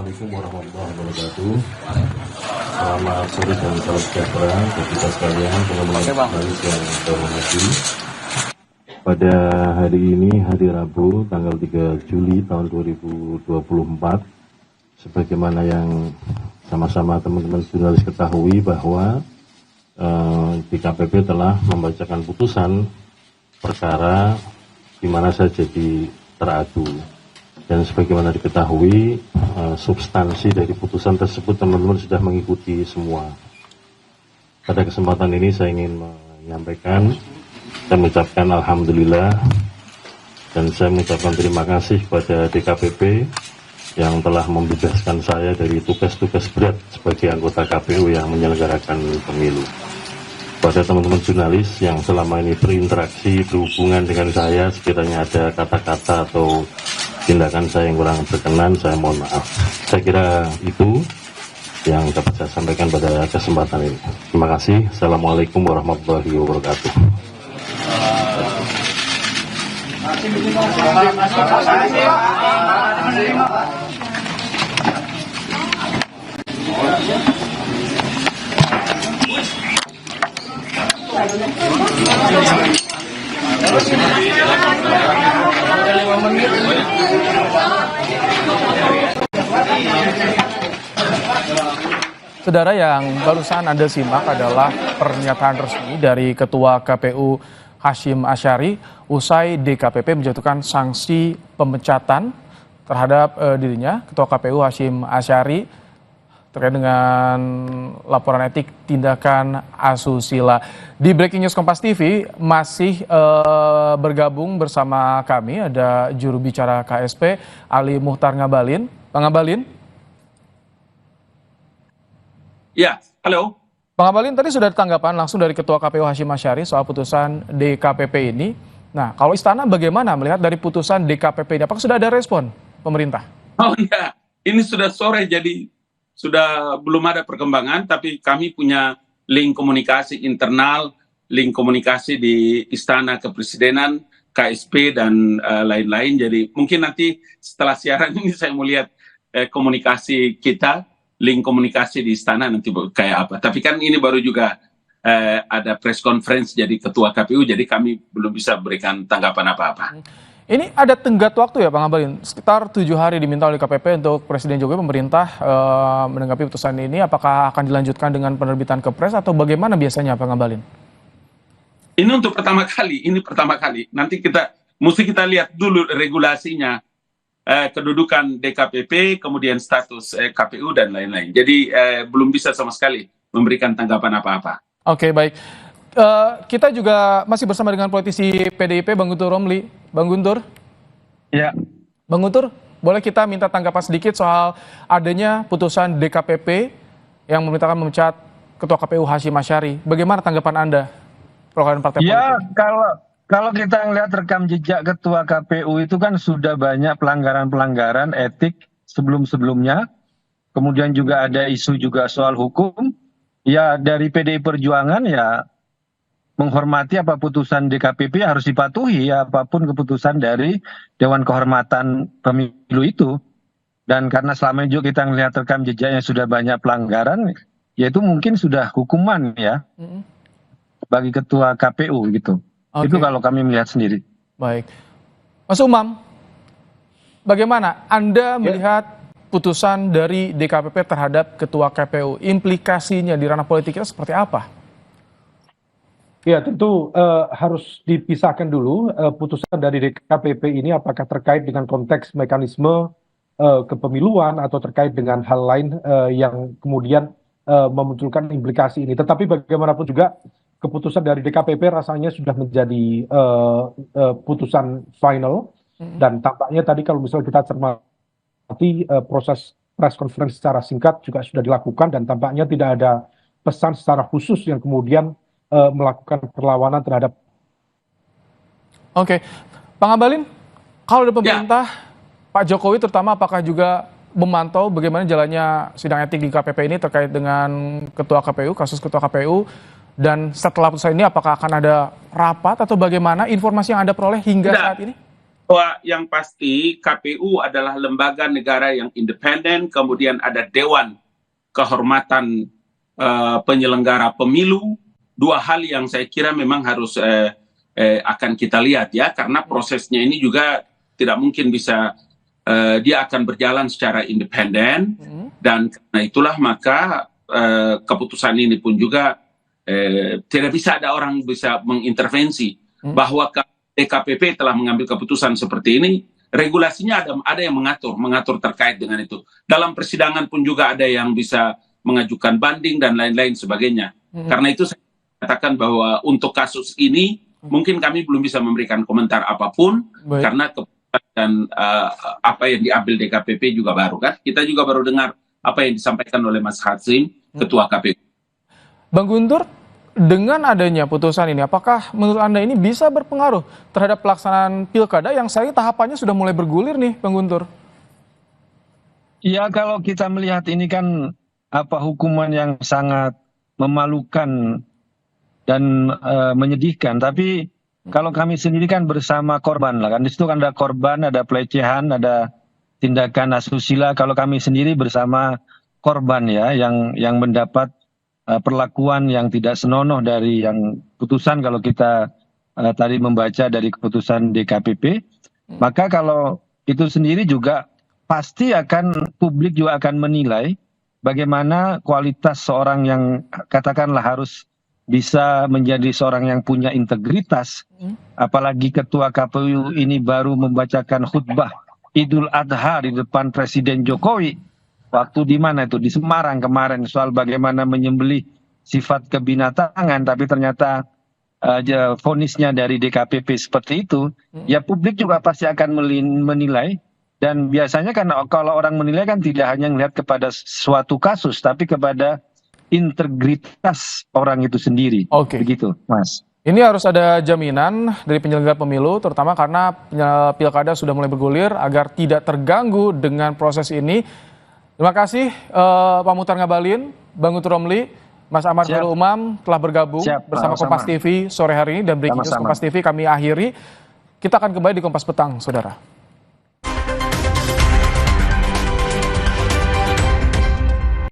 Assalamualaikum warahmatullahi wabarakatuh. Selamat sore dan salam sejahtera bagi kita sekalian, teman-teman jurnalis yang terhormati. Pada hari ini, hari Rabu, tanggal 3 Juli tahun 2024, sebagaimana yang sama-sama teman-teman jurnalis ketahui bahwa DKPP telah membacakan putusan perkara di mana saya jadi teradu. Dan sebagaimana diketahui, substansi dari putusan tersebut teman-teman sudah mengikuti semua. Pada kesempatan ini saya ingin menyampaikan dan mengucapkan Alhamdulillah, dan saya mengucapkan terima kasih kepada DKPP yang telah membebaskan saya dari tugas-tugas berat sebagai anggota KPU yang menyelenggarakan pemilu. Pada teman-teman jurnalis yang selama ini berinteraksi, berhubungan dengan saya, sekiranya ada kata-kata atau tindakan saya yang kurang berkenan, saya mohon maaf. Saya kira itu yang dapat saya sampaikan pada kesempatan ini. Terima kasih. Assalamualaikum warahmatullahi wabarakatuh. Saudara, yang barusan Anda simak adalah pernyataan resmi dari Ketua KPU Hasyim Asyari usai DKPP menjatuhkan sanksi pemecatan terhadap dirinya. Ketua KPU Hasyim Asyari terkait dengan laporan etik tindakan asusila. Di Breaking News Kompas TV masih bergabung bersama kami ada juru bicara KSP Ali Muhtar Ngabalin. Bang Ngabalin. Ya, halo. Bang Ngabalin, tadi sudah ada tanggapan langsung dari Ketua KPU Hasyim Asyari soal putusan DKPP ini. Nah, kalau Istana bagaimana melihat dari putusan DKPP ini? Apakah sudah ada respon pemerintah? Oh enggak, ini sudah sore jadi sudah belum ada perkembangan, tapi kami punya link komunikasi internal, link komunikasi di Istana Kepresidenan, KSP, dan lain-lain. Jadi mungkin nanti setelah siaran ini saya mau lihat komunikasi kita, link komunikasi di Istana nanti kayak apa. Tapi kan ini baru juga ada press conference jadi Ketua KPU, jadi kami belum bisa berikan tanggapan apa-apa. Ini ada tenggat waktu ya Bang Ngabalin, sekitar 7 hari diminta oleh KPP untuk Presiden Jokowi pemerintah menanggapi putusan ini. Apakah akan dilanjutkan dengan penerbitan Kepres atau bagaimana biasanya Bang Ngabalin? Ini untuk pertama kali, Nanti mesti kita lihat dulu regulasinya, kedudukan DKPP, kemudian status KPU dan lain-lain. Jadi belum bisa sama sekali memberikan tanggapan apa-apa. Oke, baik. Kita juga masih bersama dengan politisi PDIP Bang Guntur Romli. Bang Guntur. Ya. Bang Guntur, boleh kita minta tanggapan sedikit soal adanya putusan DKPP yang memerintahkan memecat Ketua KPU Hasyim Asyari. Bagaimana tanggapan Anda? Program partai politik. Ya, kalau kita melihat rekam jejak Ketua KPU itu kan sudah banyak pelanggaran-pelanggaran etik sebelum-sebelumnya. Kemudian juga ada isu juga soal hukum. Ya, dari PDI Perjuangan ya menghormati apa putusan DKPP harus dipatuhi ya, apapun keputusan dari Dewan Kehormatan Pemilu itu. Dan karena selama ini juga kita melihat rekam jejaknya sudah banyak pelanggaran, yaitu mungkin sudah hukuman ya bagi Ketua KPU gitu. Oke. Itu kalau kami melihat sendiri. Baik. Mas Umam, bagaimana Anda melihat putusan dari DKPP terhadap Ketua KPU? Implikasinya di ranah politiknya seperti apa? Ya, tentu harus dipisahkan dulu putusan dari DKPP ini apakah terkait dengan konteks mekanisme kepemiluan atau terkait dengan hal lain yang kemudian memunculkan implikasi ini. Tetapi bagaimanapun juga keputusan dari DKPP rasanya sudah menjadi putusan final, dan tampaknya tadi kalau misalnya kita cermati proses press conference secara singkat juga sudah dilakukan, dan tampaknya tidak ada pesan secara khusus yang kemudian melakukan perlawanan terhadap. Oke, Bang Ngabalin, kalau dari pemerintah, Pak Jokowi terutama apakah juga memantau bagaimana jalannya sidang etik di KPP ini terkait dengan Ketua KPU, kasus Ketua KPU, dan setelah putusan ini apakah akan ada rapat atau bagaimana informasi yang Anda peroleh hingga saat ini? Bahwa yang pasti KPU adalah lembaga negara yang independen, kemudian ada Dewan Kehormatan Penyelenggara Pemilu. Dua hal yang saya kira memang harus akan kita lihat ya, karena prosesnya ini juga tidak mungkin bisa dia akan berjalan secara independen, dan karena itulah maka keputusan ini pun juga tidak bisa ada orang bisa mengintervensi bahwa DKPP telah mengambil keputusan seperti ini. Regulasinya ada yang mengatur terkait dengan itu. Dalam persidangan pun juga ada yang bisa mengajukan banding dan lain-lain sebagainya. Karena itu saya katakan bahwa untuk kasus ini mungkin kami belum bisa memberikan komentar apapun. Baik. Karena keputusan dan apa yang diambil DKPP juga baru kan. Kita juga baru dengar apa yang disampaikan oleh Mas Hasim, Ketua KPU. Bang Guntur, dengan adanya putusan ini, apakah menurut Anda ini bisa berpengaruh terhadap pelaksanaan pilkada yang saya tahapannya sudah mulai bergulir nih, Bang Guntur? Ya, kalau kita melihat ini kan hukuman yang sangat memalukan dan menyedihkan. Tapi kalau kami sendiri kan bersama korban lah kan. Di situ kan ada korban, ada pelecehan, ada tindakan asusila. Kalau kami sendiri bersama korban ya, yang mendapat perlakuan yang tidak senonoh dari yang putusan. Kalau kita tadi membaca dari keputusan DKPP, maka kalau itu sendiri juga pasti publik juga akan menilai bagaimana kualitas seorang yang katakanlah harus bisa menjadi seorang yang punya integritas. Apalagi Ketua KPU ini baru membacakan khutbah Idul Adha di depan Presiden Jokowi. Waktu di mana itu? Di Semarang kemarin, soal bagaimana menyembelih sifat kebinatangan, tapi ternyata vonisnya dari DKPP seperti itu. Ya publik juga pasti akan menilai, dan biasanya kan kalau orang menilai kan tidak hanya melihat kepada suatu kasus, tapi kepada integritas orang itu sendiri. Oke. Begitu, Mas. Ini harus ada jaminan dari penyelenggara pemilu, terutama karena pilkada sudah mulai bergulir, agar tidak terganggu dengan proses ini. Terima kasih Pak Muhtar Ngabalin, Bang Guntur Romli, Mas Ahmad Khairul Umam telah bergabung bersama Kompas TV sore hari ini, dan Breaking News Kompas TV kami akhiri. Kita akan kembali di Kompas Petang, saudara.